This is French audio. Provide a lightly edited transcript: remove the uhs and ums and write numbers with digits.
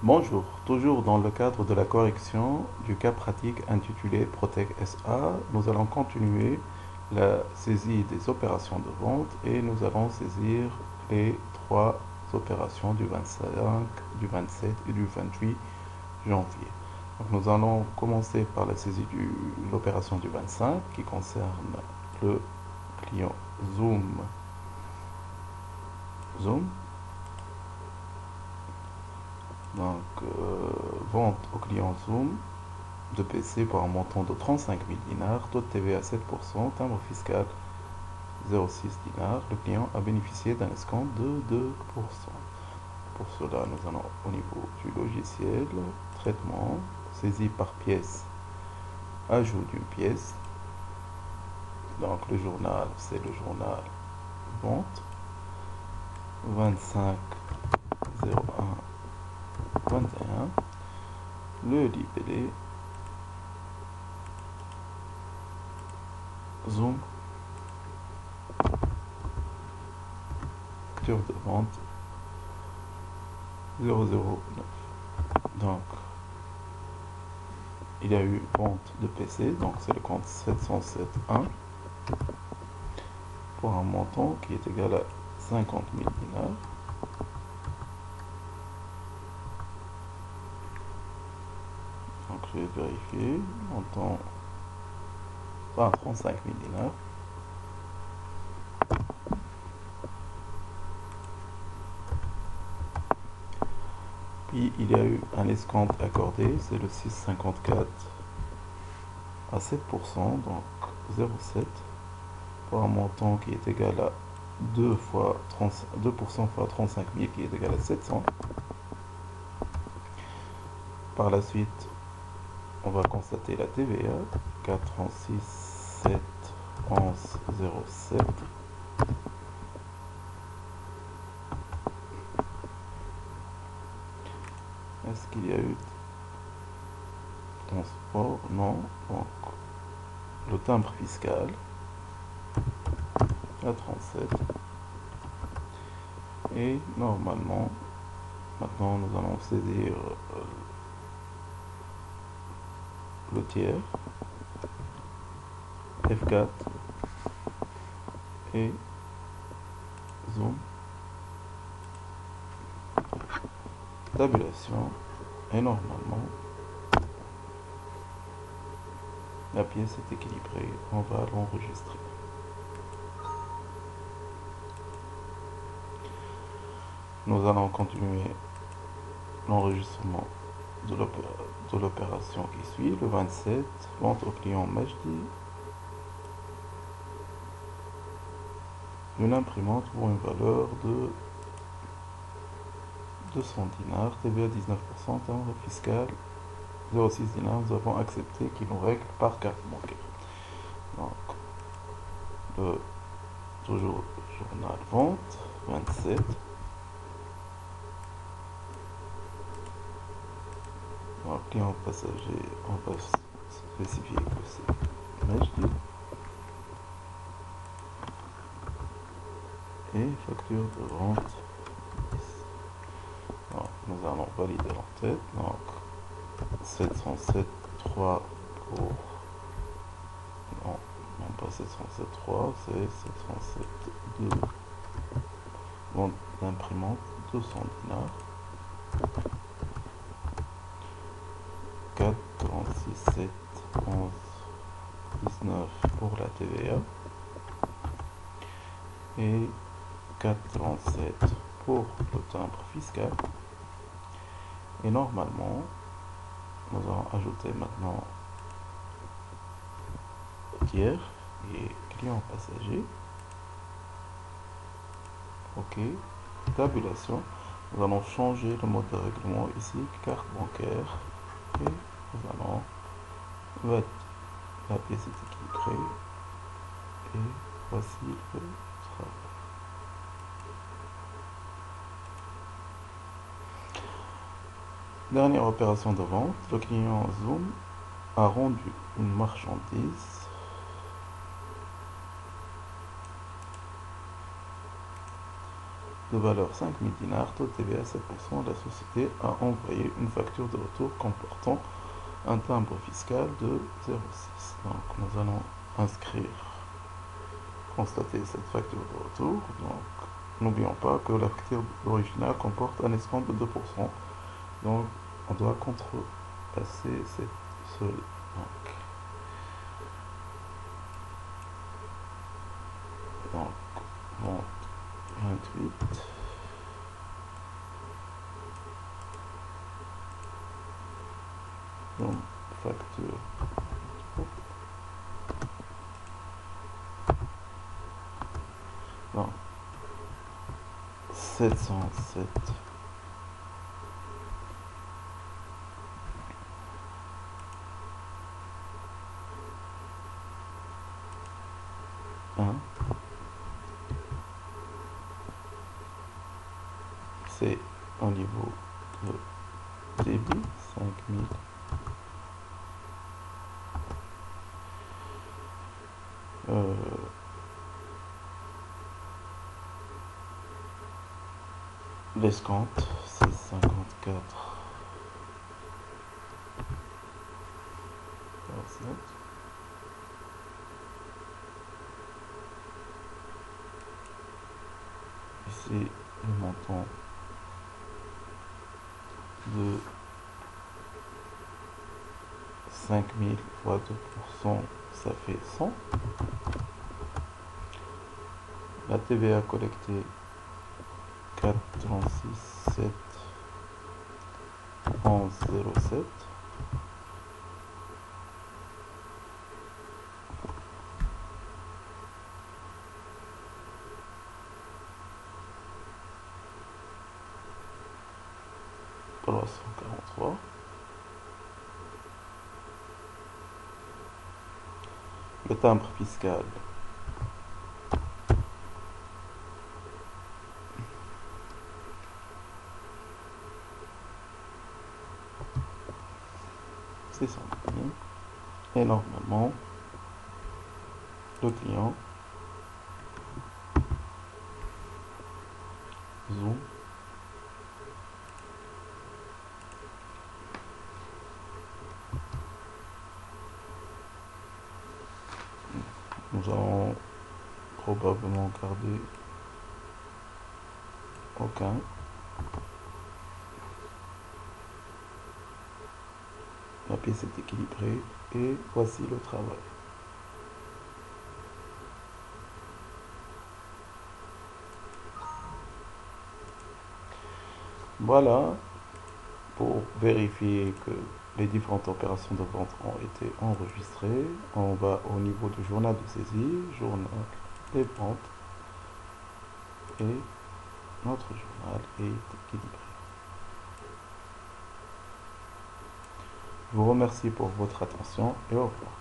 Bonjour, toujours dans le cadre de la correction du cas pratique intitulé Protec SA, nous allons continuer la saisie des opérations de vente et nous allons saisir les trois opérations du 25, du 27 et du 28 janvier. Donc nous allons commencer par la saisie de l'opération du 25 qui concerne le client Zoom. Zoom. Donc, vente au client Zoom de PC pour un montant de 35 000 dinars, taux de TVA à 7%, timbre fiscal 0,6 dinars. Le client a bénéficié d'un escompte de 2%. Pour cela, nous allons au niveau du logiciel, traitement, saisie par pièce, ajout d'une pièce. Donc, le journal, c'est le journal vente 25 01 21. Le libellé Zoom, facture de vente 009. Donc, il y a eu vente de PC, donc c'est le compte 707.1 pour un montant qui est égal à 50 000 dinars. Donc je vais vérifier, montant 35 000 dinars. Puis il y a eu un escompte accordé, c'est le 654 à 7%, donc 0,7 pour un montant qui est égal à 2% fois 35 000 qui est égal à 700. Par la suite, on va constater la TVA 436 7 11 07. Est-ce qu'il y a eu transport? Non. Donc, le timbre fiscal à 37. Et normalement, maintenant nous allons saisir le tiers, F4 et Zoom, tabulation, et normalement la pièce est équilibrée, on va l'enregistrer. Nous allons continuer l'enregistrement de l'opération qui suit, le 27, vente au client Majdi, une imprimante pour une valeur de 200 dinars, TVA 19%, timbre fiscal 0,6 dinars, nous avons accepté qu'il nous règle par carte bancaire. Donc, toujours journal vente, 27. Donc, client passager, on va spécifier que c'est Majdi. Et facture de vente. Donc, nous allons valider l'entête. Donc, 707.3 pour... Non, non pas 707.3, c'est 707.2. Vente d'imprimante, 200 dinars. 4, 36, 7, 11, 19 pour la TVA. Et 4,37 pour le timbre fiscal. Et normalement, nous allons ajouter maintenant tiers et client passager. OK. Tabulation. Nous allons changer le mode de règlement ici, carte bancaire. Et nous allons mettre la pièce est équilibrée. Et voici le travail. Dernière opération de vente, le client Zoom a rendu une marchandise de valeur 5000 dinars, taux de TVA 7%, la société a envoyé une facture de retour comportant un timbre fiscal de 0,6. Donc nous allons constater cette facture de retour. Donc n'oublions pas que la facture originale comporte un escompte de 2%. Donc on doit contrepasser ce donc vente 28. Donc facture non 707 1 c'est au niveau de débit 5000 l'escompte c'est 54 ici le montant de 5000 fois 2%, ça fait 100. La TVA collectée 436 7 11 07. Le timbre fiscal c'est 100 000 et normalement le client zoom nous allons probablement garder aucun. La pièce est équilibrée et voici le travail. Voilà, pour vérifier que les différentes opérations de vente ont été enregistrées, on va au niveau du journal de saisie, journal des ventes, et notre journal est équilibré. Je vous remercie pour votre attention et au revoir.